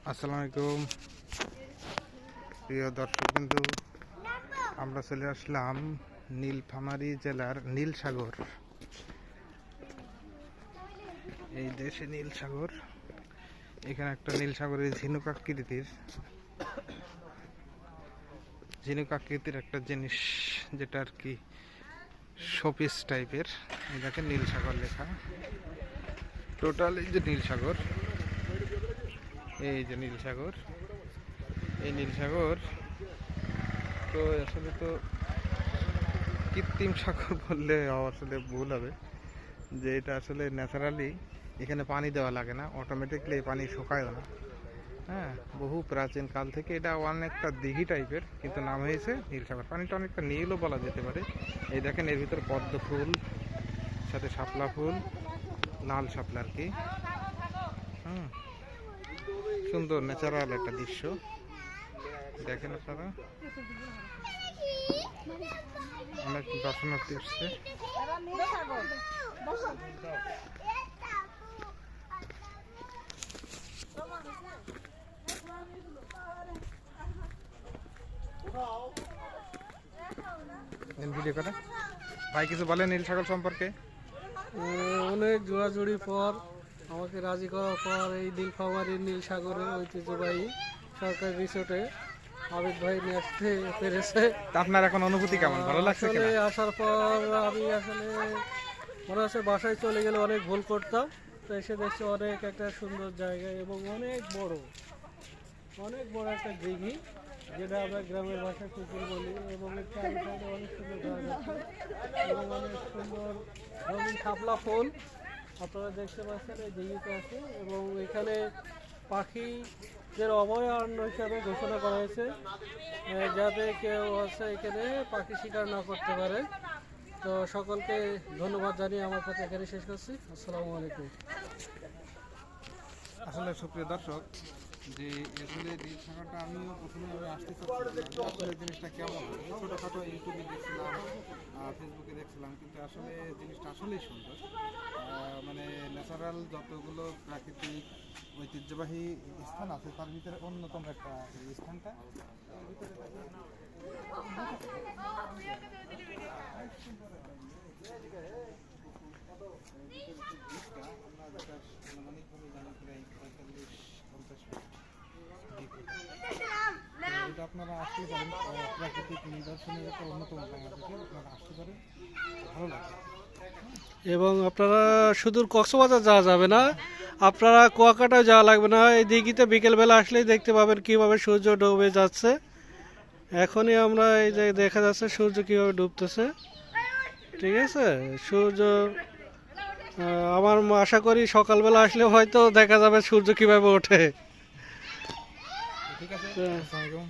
আসসালামু আলাইকুম প্রিয় দর্শকবৃন্দু, আমরা চলে আসলাম নীলফামারী জেলার নীলসাগর। এই দেশে নীলসাগর, এখানে একটা নীলসাগরের ঝিনুক আকৃতির একটা জিনিস, যেটা আর কি শোপিস টাইপের। এই দেখেন নীলসাগর লেখা, টোটাল এই যে নীলসাগর, এই যে নীলসাগর, এই নীলসাগর তো আসলে তো কৃত্রিম সাগর বললে আসলে ভুল হবে, যে এটা আসলে ন্যাচারালি এখানে পানি দেওয়া লাগে না, অটোমেটিকলি এই পানি শুকায়ও না। হ্যাঁ, বহু প্রাচীন কাল থেকে এটা অনেকটা দিঘি টাইপের, কিন্তু নাম হয়েছে নীলসাগর। পানিটা অনেকটা নীলও বলা যেতে পারে। এই দেখেন, এর ভিতরে পদ্ম ফুল, সাথে শাপলা ফুল, লাল শাপলা আর কি। সুন্দর ন্যাচারাল একটা দৃশ্য দেখেন আপনারা। অনেক দর্শনার্থী এসছে। ভিডিও করে ভাই কিছু বলেন নীলসাগর সম্পর্কে। অনেক জোড়াজুড়ির পর আমাকে রাজি করার পর এই নীলফামারীর নীলসাগরে ঐতিহ্যবাহী সরকারি রিসোর্টে আবিদ ভাই নিয়ে আসতে পেরেছে। আপনার এখন অনুভূতি কেমন, ভালো লাগছে? আসলে আসার পর আমি আসলে মনে হচ্ছে বাসায় চলে গেলে অনেক ভুল করতাম, তো এসে দেখছি অনেক একটা সুন্দর জায়গা এবং অনেক বড় একটা দিঘি, যেটা আমরা গ্রামের ভাষায় পুকুর বলি, এবং এর চারিপাশে অনেক সুন্দর গাছ আছে এবং অনেক সুন্দর রঙিন শাপলা ফুল আপনারা দেখতে পাচ্ছেন এই দিঘিতে আছে। এবং এখানে পাখিদের অভয়ারণ্য হিসাবে ঘোষণা করা হয়েছে, যাতে কেউ হচ্ছে এখানে পাখি শিকার না করতে পারে। তো সকলকে ধন্যবাদ জানিয়ে আমার কথা এখানে শেষ করছি। আসসালামু আলাইকুম। আসলে সুপ্রিয় দর্শক, যে আসলে নীলসাগরটা আমিও প্রথমে আসতে চাচ্ছিলাম, আসলে জিনিসটা কেমন, ছোটোখাটো ইউটিউবে দেখছিলাম, ফেসবুকে দেখছিলাম, কিন্তু আসলে জিনিসটা আসলেই সুন্দর। মানে ন্যাচারাল যতগুলো প্রাকৃতিক ঐতিহ্যবাহী স্থান আছে, তার ভিতরে অন্যতম একটা স্থানটা। আপনারা আসতে পারেন, প্রাকৃতিক নিদর্শনের একটা অন্যতম বাংলাদেশে আপনারা আসতে পারেন, ভালো লাগে। এবং আপনারা শুধু কক্সবাজার যাওয়া যাবে না, আপনারা কুয়াকাটায় যাওয়া লাগবে না। এই দিঘিতে বিকেলবেলা আসলেই দেখতে পাবেন কিভাবে সূর্য ডুবে যাচ্ছে। এখনই আমরা এই যে দেখা যাচ্ছে সূর্য কিভাবে ডুবতেছে। ঠিক আছে, সূর্য আমার আশা করি সকালবেলা আসলে হয়তো দেখা যাবে সূর্য কিভাবে ওঠে। ঠিক আছে, আসসালামু আলাইকুম।